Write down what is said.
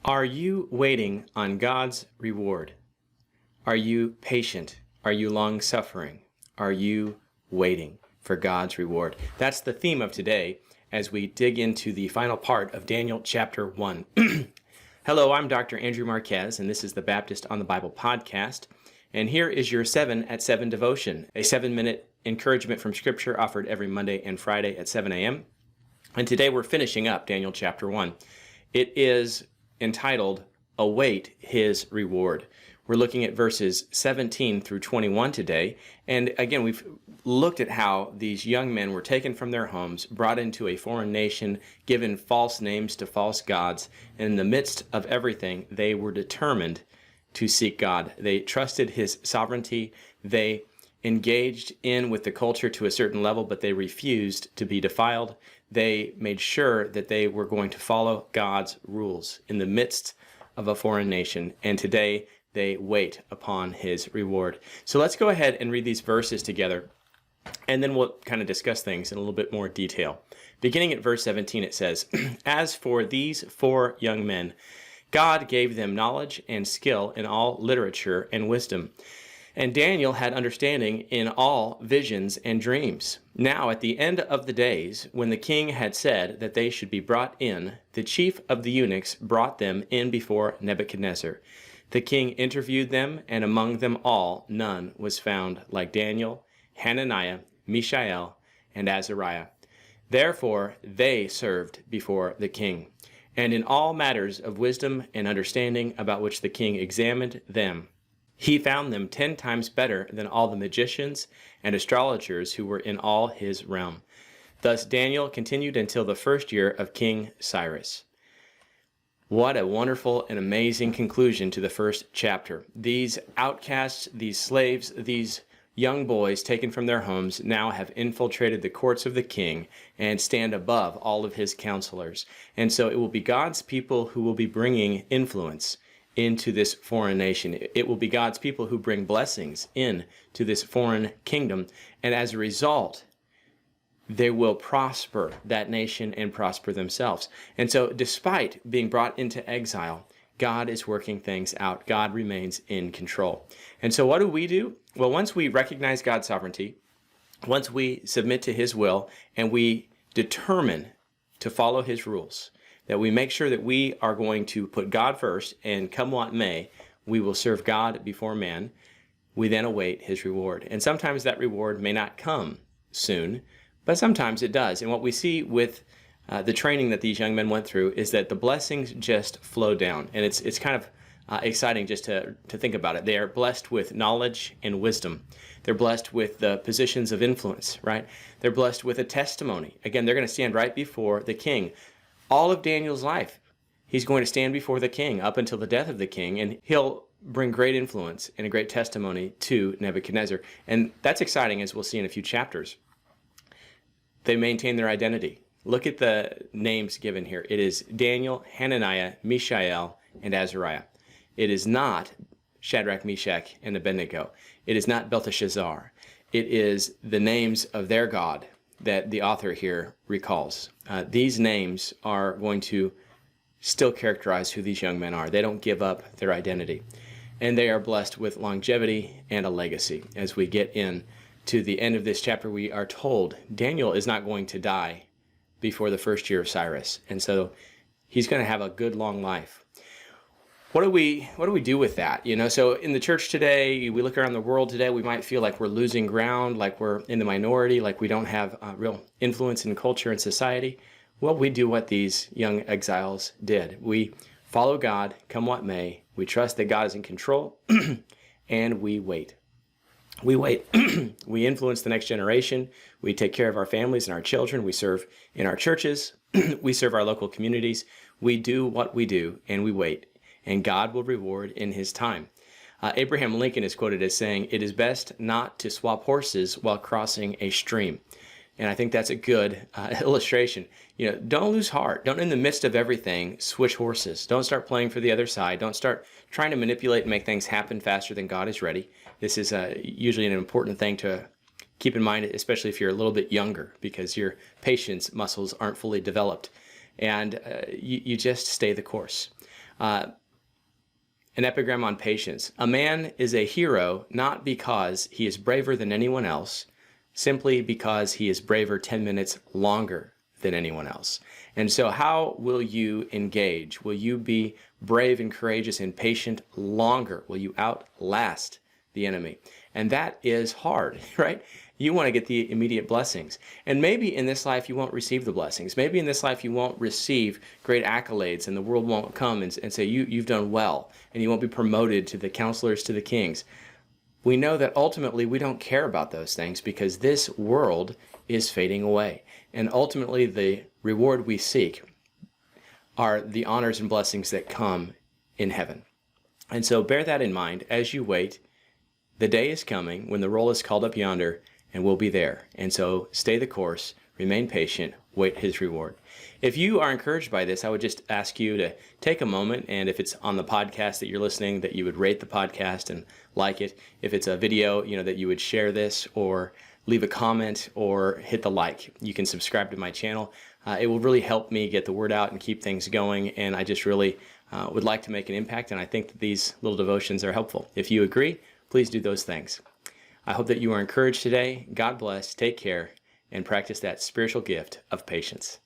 Are you waiting on God's reward? Are you patient? Are you long-suffering? Are you waiting for God's reward? That's the theme of today as we dig into the final part of Daniel chapter 1. Hello, I'm Dr. Andrew Marquez, and this is the Baptist on the Bible podcast. And here is your 7 at 7 devotion, a 7-minute encouragement from Scripture offered every Monday and Friday at 7 a.m. And today we're finishing up Daniel chapter 1. It is entitled, Await His Reward. We're looking at verses 17 through 21 today. And again, we've looked at how these young men were taken from their homes, brought into a foreign nation, given false names to false gods. And in the midst of everything, they were determined to seek God. They trusted His sovereignty. They engaged in with the culture to a certain level, but they refused to be defiled. They made sure that they were going to follow God's rules in the midst of a foreign nation. And today they wait upon His reward. So let's go ahead and read these verses together, and then we'll kind of discuss things in a little bit more detail. Beginning at verse 17, it says, As for these 4 young men, God gave them knowledge and skill in all literature and wisdom. And Daniel had understanding in all visions and dreams. Now at the end of the days, when the king had said that they should be brought in, the chief of the eunuchs brought them in before Nebuchadnezzar. The king interviewed them, and among them all none was found like Daniel, Hananiah, Mishael, and Azariah. Therefore they served before the king. And in all matters of wisdom and understanding about which the king examined them, he found them 10 times better than all the magicians and astrologers who were in all his realm. Thus Daniel continued until the first year of King Cyrus. What a wonderful and amazing conclusion to the first chapter. These outcasts, these slaves, these young boys taken from their homes now have infiltrated the courts of the king and stand above all of his counselors. And so it will be God's people who will be bringing influence into this foreign nation. It will be God's people who bring blessings in to this foreign kingdom. And as a result, they will prosper that nation and prosper themselves. And so despite being brought into exile, God is working things out. God remains in control. And so what do? Well, once we recognize God's sovereignty, once we submit to His will, and we determine to follow His rules, that we make sure that we are going to put God first, and come what may, we will serve God before man. We then await His reward. And sometimes that reward may not come soon, but sometimes it does. And what we see with the training that these young men went through is that the blessings just flow down. And it's kind of exciting just to think about it. They are blessed with knowledge and wisdom. They're blessed with the positions of influence, right? They're blessed with a testimony. Again, they're going to stand right before the king. All of Daniel's life, he's going to stand before the king up until the death of the king, and he'll bring great influence and a great testimony to Nebuchadnezzar. And that's exciting, as we'll see in a few chapters. They maintain their identity. Look at the names given here. It is Daniel, Hananiah, Mishael, and Azariah. It is not Shadrach, Meshach, and Abednego. It is not Belteshazzar. It is the names of their God that the author here recalls. These names are going to still characterize who these young men are. They don't give up their identity. And they are blessed with longevity and a legacy. As we get in to the end of this chapter, we are told Daniel is not going to die before the first year of Cyrus. And so he's going to have a good long life. What do we do with that? So in the church today, we look around the world today, we might feel like we're losing ground, like we're in the minority, like we don't have real influence in culture and society. Well, we do what these young exiles did. We follow God, come what may. We trust that God is in control, and we wait. We wait. We influence the next generation. We take care of our families and our children. We serve in our churches. We serve our local communities. We do what we do, and we wait. And God will reward in His time. Abraham Lincoln is quoted as saying, "It is best not to swap horses while crossing a stream." And I think that's a good illustration. Don't lose heart. Don't, in the midst of everything, switch horses. Don't start playing for the other side. Don't start trying to manipulate and make things happen faster than God is ready. This is usually an important thing to keep in mind, especially if you're a little bit younger, because your patience muscles aren't fully developed. And you just stay the course. An epigram on patience. A man is a hero not because he is braver than anyone else, simply because he is braver 10 minutes longer than anyone else. And so how will you engage? Will you be brave and courageous and patient longer? Will you outlast the enemy? And that is hard, right? You want to get the immediate blessings. And maybe in this life you won't receive the blessings. Maybe in this life you won't receive great accolades and the world won't come and say, you've done well, and you won't be promoted to the counselors, to the kings. We know that ultimately we don't care about those things because this world is fading away. And ultimately the reward we seek are the honors and blessings that come in heaven. And so bear that in mind as you wait. The day is coming when the roll is called up yonder, and we'll be there. And so stay the course, remain patient, wait his reward. If you are encouraged by this, I would just ask you to take a moment, and if it's on the podcast that you're listening, that you would rate the podcast and like it. If it's a video, that you would share this or leave a comment or hit the like. You can subscribe to my channel. It will really help me get the word out and keep things going, and I just really would like to make an impact, and I think that these little devotions are helpful. If you agree, please do those things. I hope that you are encouraged today. God bless, take care, and practice that spiritual gift of patience.